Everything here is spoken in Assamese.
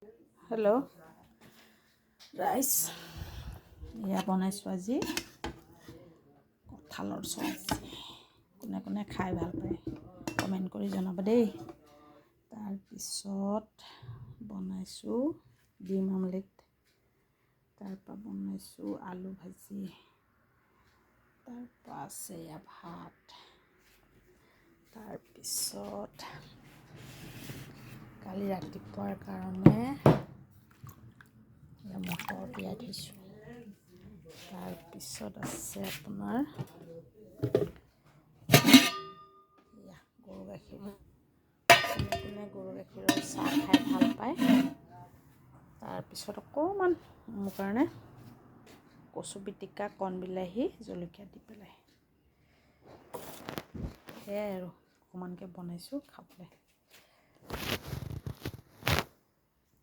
হেল্ল' ৰাইচ, এয়া বনাইছোঁ আজি কঁঠালৰ চব্জি। কোনে কোনে খাই ভাল পায় কমেণ্ট কৰি জনাব দেই। তাৰপিছত বনাইছোঁ ডিম আমলেট, তাৰপৰা বনাইছোঁ আলু ভাজি, তাৰপৰা আছে এয়া ভাত, তাৰপিছত কালি ৰাতিপুৱাৰ কাৰণে মটৰ তিয়াই থৈছোঁ। তাৰপিছত আছে আপোনাৰ এয়া গৰু গাখীৰ। কোনে গৰু গাখীৰৰ চাহ খাই ভাল পায়। তাৰপিছত অকণমান মোৰ কাৰণে কচু পিটিকা, কণ বিলাহী, জলকীয়া দি পেলাই সেয়াই আৰু অকণমানকৈ বনাইছোঁ খাবলৈ।